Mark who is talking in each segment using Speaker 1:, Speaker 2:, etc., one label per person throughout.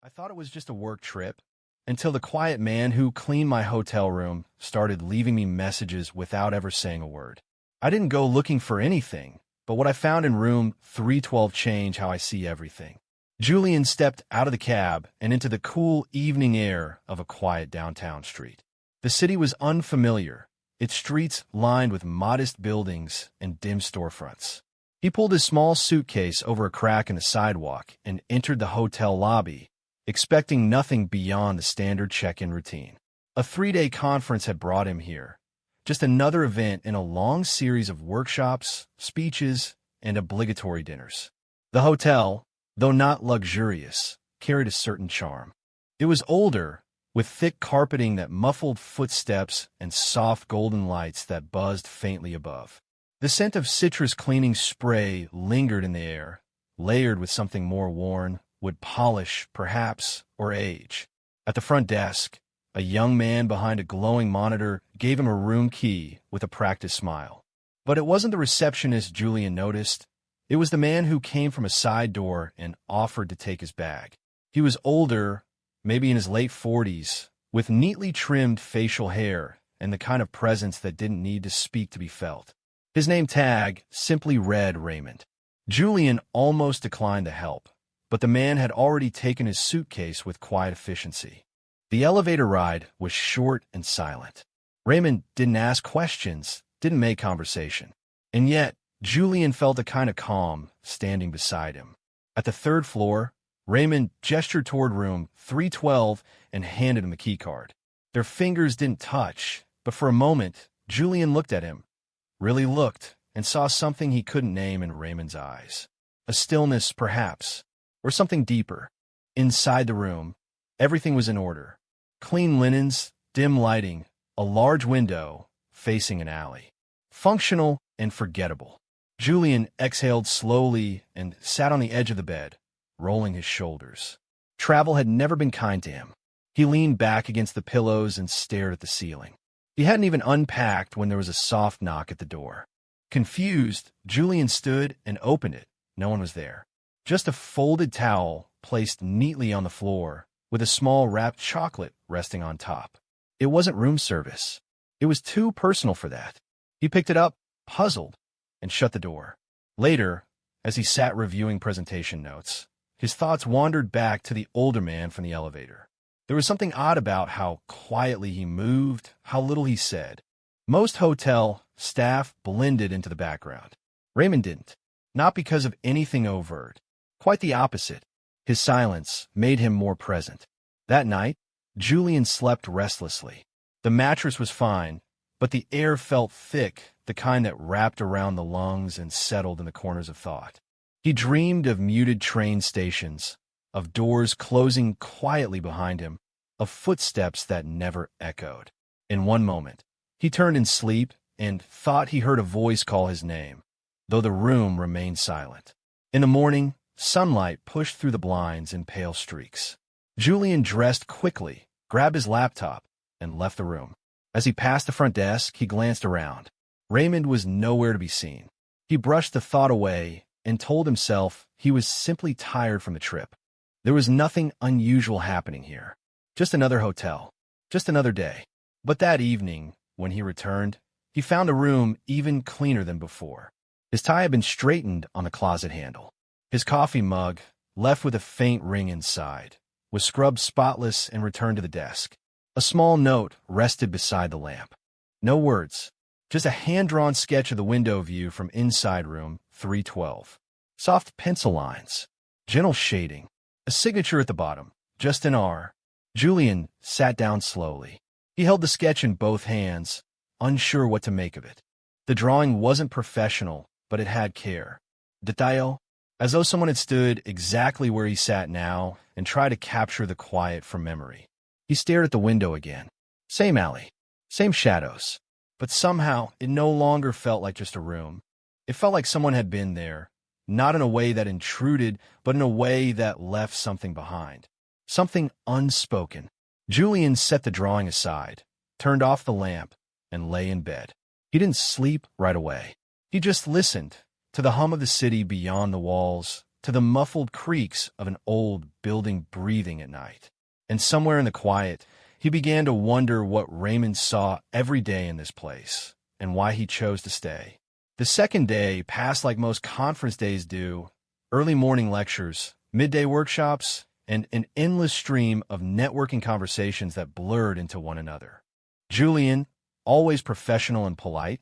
Speaker 1: I thought it was just a work trip until the quiet man who cleaned my hotel room started leaving me messages without ever saying a word. I didn't go looking for anything, but what I found in room 312 changed how I see everything. Julian stepped out of the cab and into the cool evening air of a quiet downtown street. The city was unfamiliar, its streets lined with modest buildings and dim storefronts. He pulled his small suitcase over a crack in the sidewalk and entered the hotel lobby, expecting nothing beyond the standard check-in routine. A 3-day conference had brought him here, just another event in a long series of workshops, speeches, and obligatory dinners. The hotel, though not luxurious, carried a certain charm. It was older, with thick carpeting that muffled footsteps and soft golden lights that buzzed faintly above. The scent of citrus cleaning spray lingered in the air, layered with something more worn, wood polish, perhaps, or age. At the front desk, a young man behind a glowing monitor gave him a room key with a practiced smile. But it wasn't the receptionist Julian noticed. It was the man who came from a side door and offered to take his bag. He was older, maybe in his late 40s, with neatly trimmed facial hair and the kind of presence that didn't need to speak to be felt. His name tag simply read Raymond. Julian almost declined the help, but the man had already taken his suitcase with quiet efficiency. The elevator ride was short and silent. Raymond didn't ask questions, didn't make conversation. And yet, Julian felt a kind of calm standing beside him. At the third floor, Raymond gestured toward room 312 and handed him a keycard. Their fingers didn't touch, but for a moment, Julian looked at him, really looked, and saw something he couldn't name in Raymond's eyes. A stillness, perhaps, or something deeper. Inside the room, everything was in order. Clean linens, dim lighting, a large window facing an alley. Functional and forgettable. Julian exhaled slowly and sat on the edge of the bed, rolling his shoulders. Travel had never been kind to him. He leaned back against the pillows and stared at the ceiling. He hadn't even unpacked when there was a soft knock at the door. Confused, Julian stood and opened it. No one was there. Just a folded towel placed neatly on the floor, with a small wrapped chocolate resting on top. It wasn't room service. It was too personal for that. He picked it up, puzzled, and shut the door. Later, as he sat reviewing presentation notes, his thoughts wandered back to the older man from the elevator. There was something odd about how quietly he moved, how little he said. Most hotel staff blended into the background. Raymond didn't, not because of anything overt. Quite the opposite. His silence made him more present. That night, Julian slept restlessly. The mattress was fine, but the air felt thick, the kind that wrapped around the lungs and settled in the corners of thought. He dreamed of muted train stations, of doors closing quietly behind him, of footsteps that never echoed. In one moment, he turned in sleep and thought he heard a voice call his name, though the room remained silent. In the morning, sunlight pushed through the blinds in pale streaks. Julian dressed quickly, grabbed his laptop, and left the room. As he passed the front desk, he glanced around. Raymond was nowhere to be seen. He brushed the thought away and told himself he was simply tired from the trip. There was nothing unusual happening here. Just another hotel. Just another day. But that evening, when he returned, he found a room even cleaner than before. His tie had been straightened on the closet handle. His coffee mug, left with a faint ring inside, was scrubbed spotless and returned to the desk. A small note rested beside the lamp. No words, just a hand-drawn sketch of the window view from inside room 312. Soft pencil lines, gentle shading, a signature at the bottom, just an R. Julian sat down slowly. He held the sketch in both hands, unsure what to make of it. The drawing wasn't professional, but it had care. Detail, as though someone had stood exactly where he sat now and tried to capture the quiet from memory. He stared at the window again. Same alley, same shadows, but somehow it no longer felt like just a room. It felt like someone had been there, not in a way that intruded, but in a way that left something behind. Something unspoken. Julian set the drawing aside, turned off the lamp, and lay in bed. He didn't sleep right away. He just listened to the hum of the city beyond the walls, to the muffled creaks of an old building breathing at night. And somewhere in the quiet, he began to wonder what Raymond saw every day in this place, and why he chose to stay. The second day passed like most conference days do: early morning lectures, midday workshops, and an endless stream of networking conversations that blurred into one another. Julian, always professional and polite,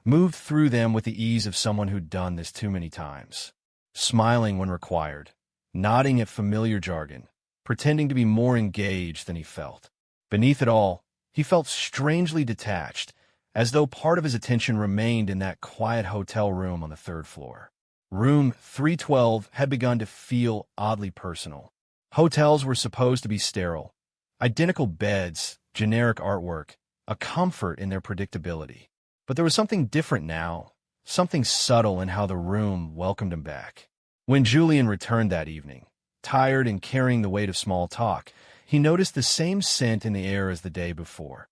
Speaker 1: moved through them with the ease of someone who'd done this too many times, smiling when required, nodding at familiar jargon, pretending to be more engaged than he felt. Beneath it all, he felt strangely detached, as though part of his attention remained in that quiet hotel room on the third floor. Room 312 had begun to feel oddly personal. Hotels were supposed to be sterile. Identical beds, generic artwork, a comfort in their predictability. But there was something different now, something subtle in how the room welcomed him back. When Julian returned that evening, tired and carrying the weight of small talk, he noticed the same scent in the air as the day before.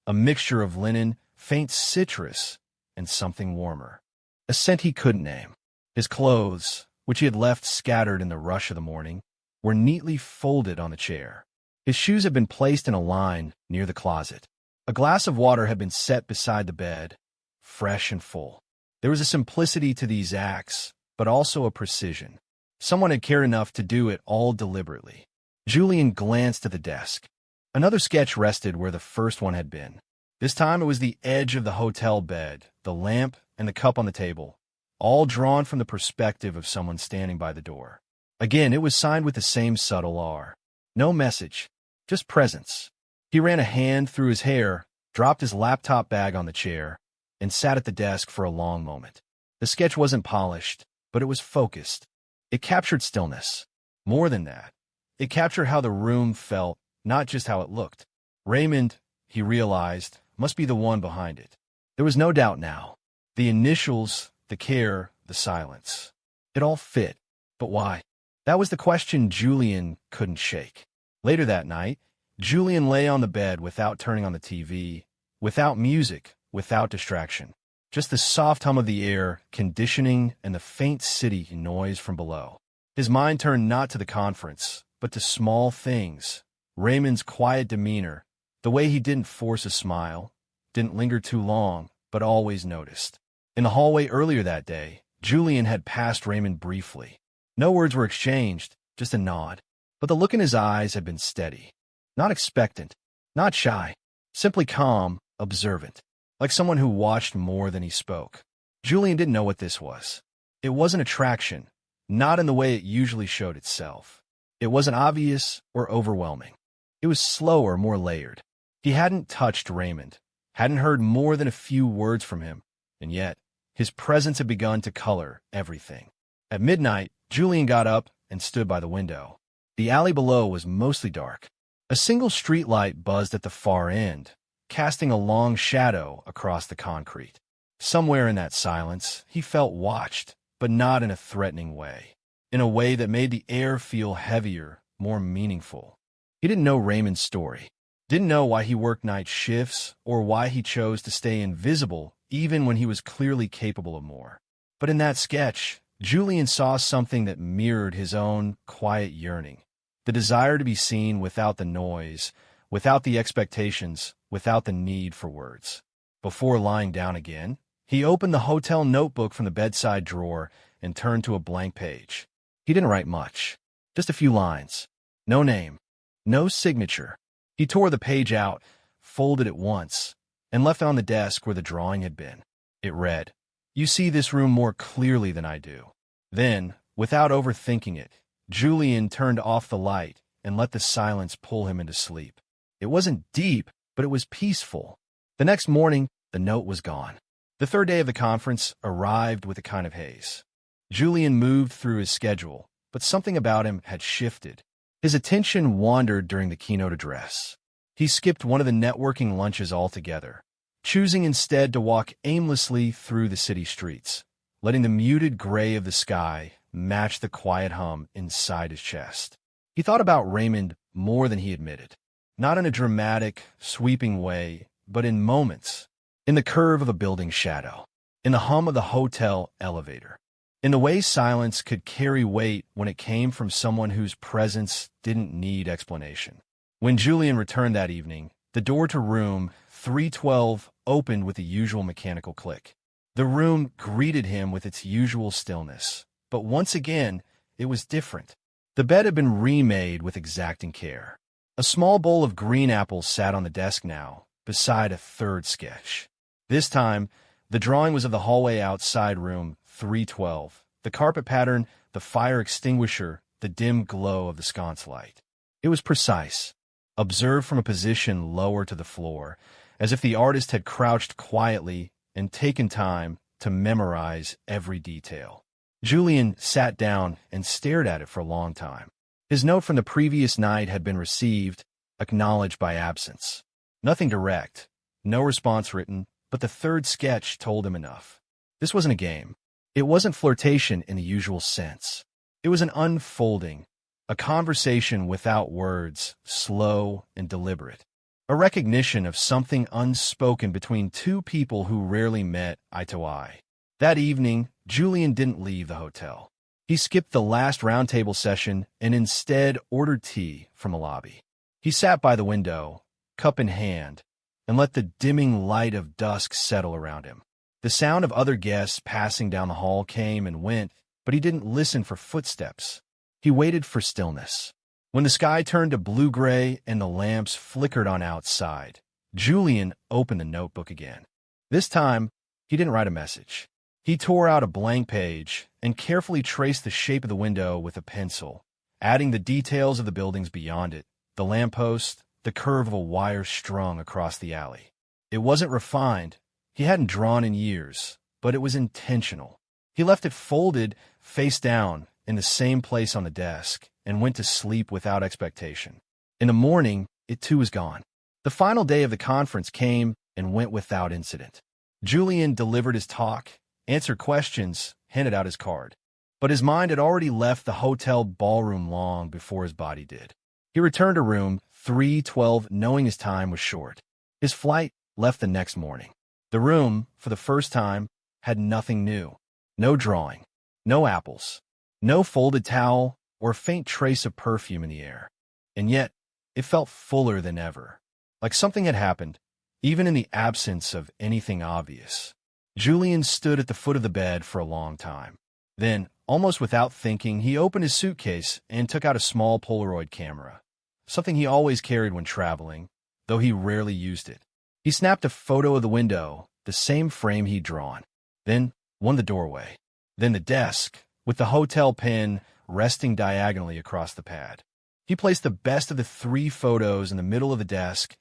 Speaker 1: A mixture of linen, faint citrus, and something warmer. A scent he couldn't name. His clothes, which he had left scattered in the rush of the morning, were neatly folded on the chair. His shoes had been placed in a line near the closet. A glass of water had been set beside the bed, fresh and full. There was a simplicity to these acts, but also a precision. Someone had cared enough to do it all deliberately. Julian glanced at the desk. Another sketch rested where the first one had been. This time it was the edge of the hotel bed, the lamp, and the cup on the table, all drawn from the perspective of someone standing by the door. Again, it was signed with the same subtle R. No message, just presence. He ran a hand through his hair, dropped his laptop bag on the chair, and sat at the desk for a long moment. The sketch wasn't polished, but it was focused. It captured stillness. More than that, it captured how the room felt, not just how it looked. Raymond, he realized, must be the one behind it. There was no doubt now. The initials, the care, the silence. It all fit. But why? That was the question Julian couldn't shake. Later that night, Julian lay on the bed without turning on the TV, without music, without distraction. Just the soft hum of the air, conditioning, and the faint city noise from below. His mind turned not to the conference, but to small things. Raymond's quiet demeanor, the way he didn't force a smile, didn't linger too long, but always noticed. In the hallway earlier that day, Julian had passed Raymond briefly. No words were exchanged, just a nod. But the look in his eyes had been steady. Not expectant, not shy, simply calm, observant, like someone who watched more than he spoke. Julian didn't know what this was. It wasn't attraction, not in the way it usually showed itself. It wasn't obvious or overwhelming. It was slower, more layered. He hadn't touched Raymond, hadn't heard more than a few words from him, and yet his presence had begun to color everything. At midnight, Julian got up and stood by the window. The alley below was mostly dark. A single streetlight buzzed at the far end, casting a long shadow across the concrete. Somewhere in that silence, he felt watched, but not in a threatening way. In a way that made the air feel heavier, more meaningful. He didn't know Raymond's story. Didn't know why he worked night shifts or why he chose to stay invisible even when he was clearly capable of more. But in that sketch, Julian saw something that mirrored his own quiet yearning. The desire to be seen without the noise, without the expectations, without the need for words. Before lying down again, he opened the hotel notebook from the bedside drawer and turned to a blank page. He didn't write much, just a few lines. No name, no signature. He tore the page out, folded it once, and left it on the desk where the drawing had been. It read, "You see this room more clearly than I do." Then, without overthinking it, Julian turned off the light and let the silence pull him into sleep. It wasn't deep, but it was peaceful. The next morning, the note was gone. The third day of the conference arrived with a kind of haze. Julian moved through his schedule, but something about him had shifted. His attention wandered during the keynote address. He skipped one of the networking lunches altogether, choosing instead to walk aimlessly through the city streets, letting the muted gray of the sky match the quiet hum inside his chest. He thought about Raymond more than he admitted, not in a dramatic, sweeping way, but in moments, in the curve of a building shadow, in the hum of the hotel elevator, in the way silence could carry weight when it came from someone whose presence didn't need explanation. When Julian returned that evening, the door to room 312 opened with the usual mechanical click. The room greeted him with its usual stillness, but once again, it was different. The bed had been remade with exacting care. A small bowl of green apples sat on the desk now, beside a third sketch. This time, the drawing was of the hallway outside room 312, the carpet pattern, the fire extinguisher, the dim glow of the sconce light. It was precise, observed from a position lower to the floor, as if the artist had crouched quietly and taken time to memorize every detail. Julian sat down and stared at it for a long time. His note from the previous night had been received, acknowledged by absence. Nothing direct, no response written, but the third sketch told him enough. This wasn't a game. It wasn't flirtation in the usual sense. It was an unfolding, a conversation without words, slow and deliberate. A recognition of something unspoken between two people who rarely met eye to eye. That evening, Julian didn't leave the hotel. He skipped the last roundtable session and instead ordered tea from the lobby. He sat by the window, cup in hand, and let the dimming light of dusk settle around him. The sound of other guests passing down the hall came and went, but he didn't listen for footsteps. He waited for stillness. When the sky turned to blue-gray and the lamps flickered on outside, Julian opened the notebook again. This time, he didn't write a message. He tore out a blank page and carefully traced the shape of the window with a pencil, adding the details of the buildings beyond it, the lamppost, the curve of a wire strung across the alley. It wasn't refined. He hadn't drawn in years, but it was intentional. He left it folded, face down, in the same place on the desk, and went to sleep without expectation. In the morning, it too was gone. The final day of the conference came and went without incident. Julian delivered his talk, answered questions, handed out his card. But his mind had already left the hotel ballroom long before his body did. He returned to room 312 knowing his time was short. His flight left the next morning. The room, for the first time, had nothing new. No drawing, no apples, no folded towel, or a faint trace of perfume in the air. And yet, it felt fuller than ever, like something had happened, even in the absence of anything obvious. Julian stood at the foot of the bed for a long time. Then, almost without thinking, he opened his suitcase and took out a small Polaroid camera, something he always carried when traveling, though he rarely used it. He snapped a photo of the window, the same frame he'd drawn, then one of the doorway, then the desk, with the hotel pen resting diagonally across the pad. He placed the best of the 3 photos in the middle of the desk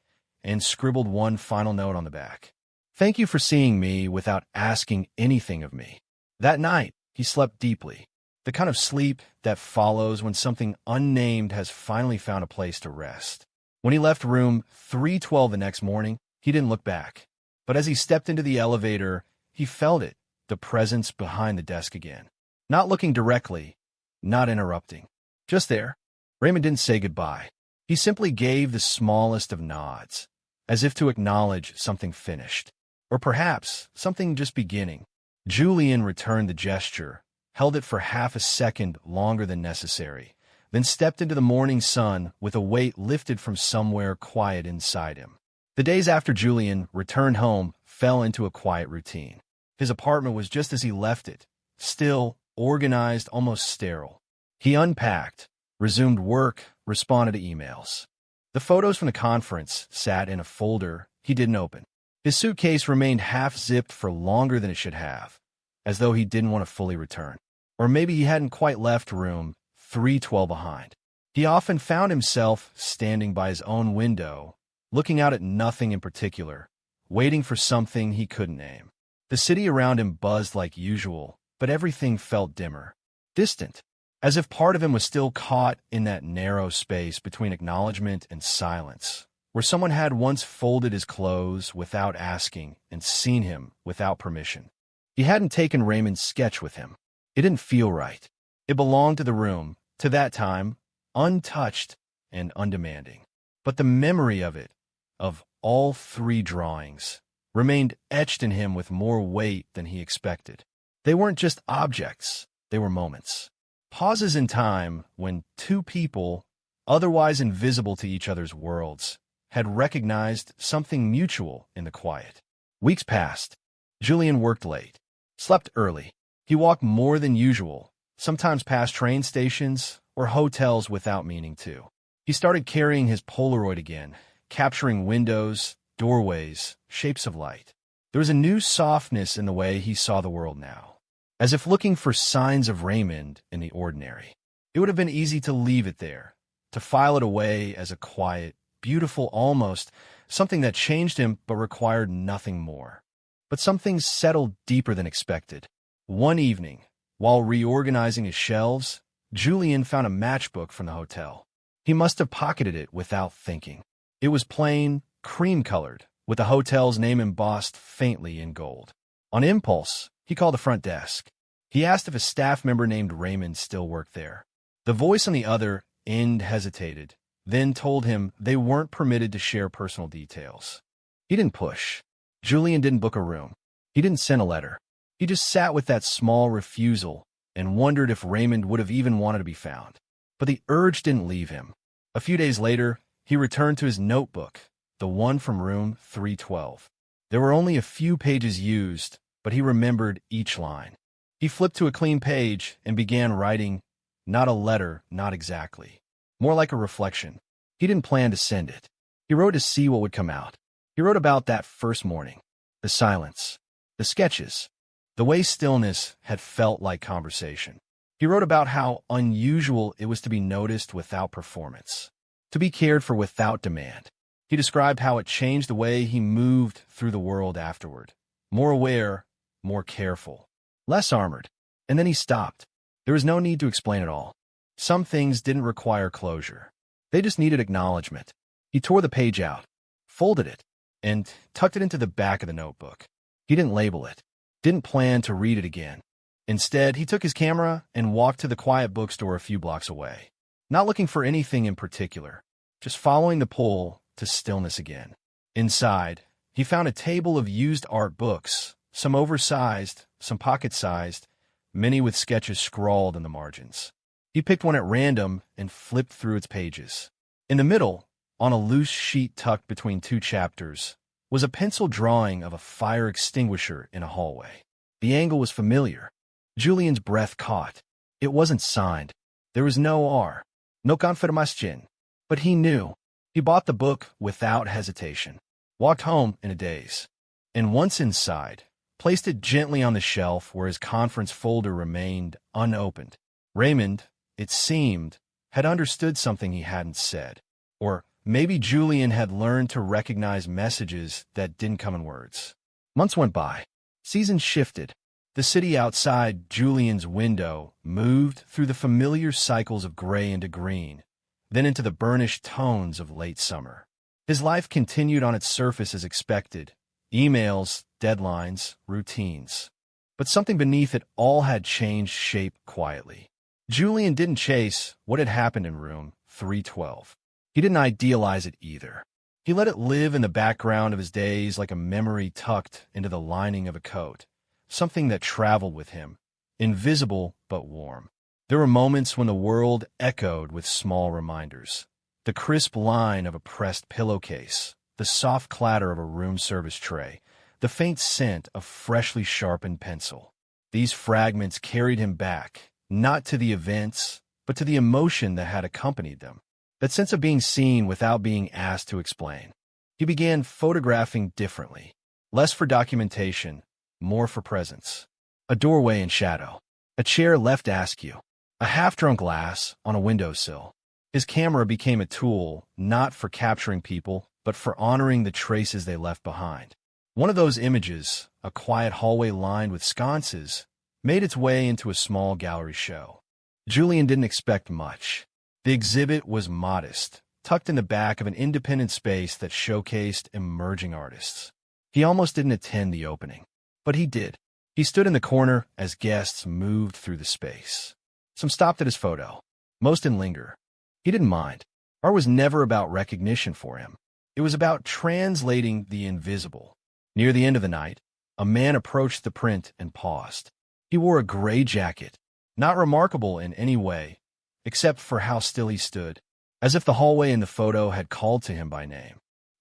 Speaker 1: and scribbled one final note on the back. "Thank you for seeing me without asking anything of me." That night, he slept deeply, the kind of sleep that follows when something unnamed has finally found a place to rest. When he left room 312 the next morning, he didn't look back. But as he stepped into the elevator, he felt it, the presence behind the desk again. Not looking directly, not interrupting. Just there. Raymond didn't say goodbye. He simply gave the smallest of nods, as if to acknowledge something finished. Or perhaps something just beginning. Julian returned the gesture, held it for half a second longer than necessary, then stepped into the morning sun with a weight lifted from somewhere quiet inside him. The days after Julian returned home fell into a quiet routine. His apartment was just as he left it, still, organized, almost sterile. He unpacked, resumed work, responded to emails. The photos from the conference sat in a folder he didn't open. His suitcase remained half-zipped for longer than it should have, as though he didn't want to fully return. Or maybe he hadn't quite left room 312 behind. He often found himself standing by his own window, looking out at nothing in particular, waiting for something he couldn't name. The city around him buzzed like usual, but everything felt dimmer, distant, as if part of him was still caught in that narrow space between acknowledgement and silence, where someone had once folded his clothes without asking and seen him without permission. He hadn't taken Raymond's sketch with him. It didn't feel right. It belonged to the room, to that time, untouched and undemanding. But the memory of it, of all 3 drawings, remained etched in him with more weight than he expected. They weren't just objects. They were moments. Pauses in time when two people, otherwise invisible to each other's worlds, had recognized something mutual in the quiet. Weeks passed. Julian worked late, slept early. He walked more than usual, sometimes past train stations or hotels without meaning to. He started carrying his Polaroid again, capturing windows, doorways, shapes of light. There was a new softness in the way he saw the world now, as if looking for signs of Raymond in the ordinary. It would have been easy to leave it there, to file it away as a quiet, beautiful almost, something that changed him but required nothing more. But some things settled deeper than expected. One evening, while reorganizing his shelves, Julian found a matchbook from the hotel. He must have pocketed it without thinking. It was plain, cream-colored, with the hotel's name embossed faintly in gold. On impulse, he called the front desk. He asked if a staff member named Raymond still worked there. The voice on the other end hesitated, then told him they weren't permitted to share personal details. He didn't push. Julian didn't book a room. He didn't send a letter. He just sat with that small refusal and wondered if Raymond would have even wanted to be found. But the urge didn't leave him. A few days later, he returned to his notebook, the one from room 312. There were only a few pages used, but he remembered each line. He flipped to a clean page and began writing, not a letter, not exactly. More like a reflection. He didn't plan to send it. He wrote to see what would come out. He wrote about that first morning, the silence, the sketches, the way stillness had felt like conversation. He wrote about how unusual it was to be noticed without performance, to be cared for without demand. He described how it changed the way he moved through the world afterward. More aware, more careful, less armored. And then he stopped. There was no need to explain it all. Some things didn't require closure. They just needed acknowledgement. He tore the page out, folded it, and tucked it into the back of the notebook. He didn't label it, didn't plan to read it again. Instead, he took his camera and walked to the quiet bookstore a few blocks away, not looking for anything in particular, just following the pull to stillness again. Inside, he found a table of used art books, some oversized, some pocket-sized, many with sketches scrawled in the margins. He picked one at random and flipped through its pages. In the middle, on a loose sheet tucked between two chapters, was a pencil drawing of a fire extinguisher in a hallway. The angle was familiar. Julian's breath caught. It wasn't signed. There was no R, no confirmation. But he knew. He bought the book without hesitation, walked home in a daze, and once inside, placed it gently on the shelf where his conference folder remained unopened. Raymond, it seemed, had understood something he hadn't said. Or maybe Julian had learned to recognize messages that didn't come in words. Months went by. Seasons shifted. The city outside Julian's window moved through the familiar cycles of gray into green, then into the burnished tones of late summer. His life continued on its surface as expected. Emails, deadlines, routines. But something beneath it all had changed shape quietly. Julian didn't chase what had happened in room 312. He didn't idealize it either. He let it live in the background of his days like a memory tucked into the lining of a coat, something that traveled with him, invisible but warm. There were moments when the world echoed with small reminders. The crisp line of a pressed pillowcase, the soft clatter of a room service tray, the faint scent of freshly sharpened pencil. These fragments carried him back, not to the events, but to the emotion that had accompanied them. That sense of being seen without being asked to explain. He began photographing differently, less for documentation, more for presence. A doorway in shadow, a chair left askew, a half-drunk glass on a windowsill. His camera became a tool not for capturing people, but for honoring the traces they left behind. One of those images, a quiet hallway lined with sconces, made its way into a small gallery show. Julian didn't expect much. The exhibit was modest, tucked in the back of an independent space that showcased emerging artists. He almost didn't attend the opening, but he did. He stood in the corner as guests moved through the space. Some stopped at his photo. Most didn't linger. He didn't mind. Art was never about recognition for him. It was about translating the invisible. Near the end of the night, a man approached the print and paused. He wore a gray jacket, Not remarkable in any way, except for how still he stood, as if the hallway in the photo had called to him by name.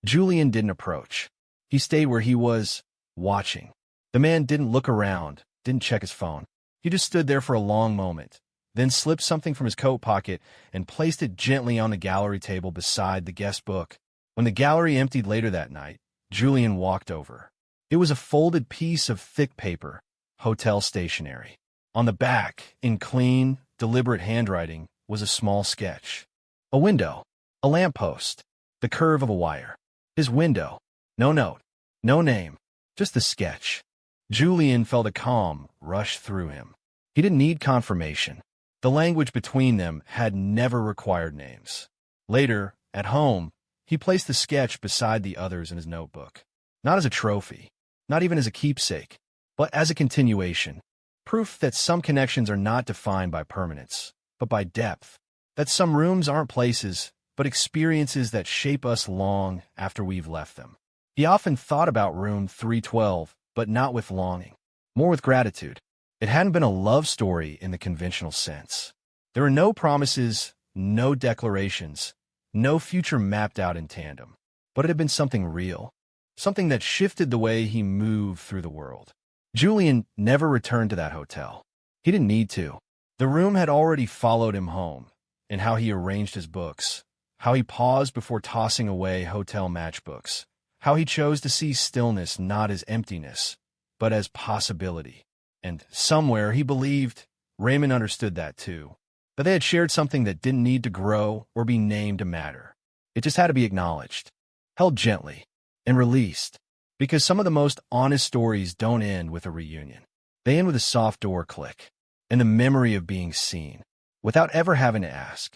Speaker 1: Julian didn't approach. He stayed where he was, watching. The man didn't look around, didn't check his phone. He just stood there for a long moment, then slipped something from his coat pocket and placed it gently on the gallery table beside the guest book. When the gallery emptied later that night, Julian walked over. It was a folded piece of thick paper, hotel stationery. On the back, in clean, deliberate handwriting, was a small sketch. A window, a lamppost, the curve of a wire. His window. No note, no name, just the sketch. Julian felt a calm rush through him. He didn't need confirmation. The language between them had never required names. Later, at home, he placed the sketch beside the others in his notebook. Not as a trophy, not even as a keepsake, but as a continuation. Proof that some connections are not defined by permanence, but by depth. That some rooms aren't places, but experiences that shape us long after we've left them. He often thought about room 312, but not with longing, more with gratitude. It hadn't been a love story in the conventional sense. There were no promises, no declarations, no future mapped out in tandem. But it had been something real, something that shifted the way he moved through the world. Julian never returned to that hotel. He didn't need to. The room had already followed him home, in how he arranged his books, how he paused before tossing away hotel matchbooks, how he chose to see stillness not as emptiness, but as possibility. And somewhere he believed Raymond understood that too, that they had shared something that didn't need to grow or be named to matter. It just had to be acknowledged, held gently, and released. Because some of the most honest stories don't end with a reunion. They end with a soft door click, and the memory of being seen, without ever having to ask.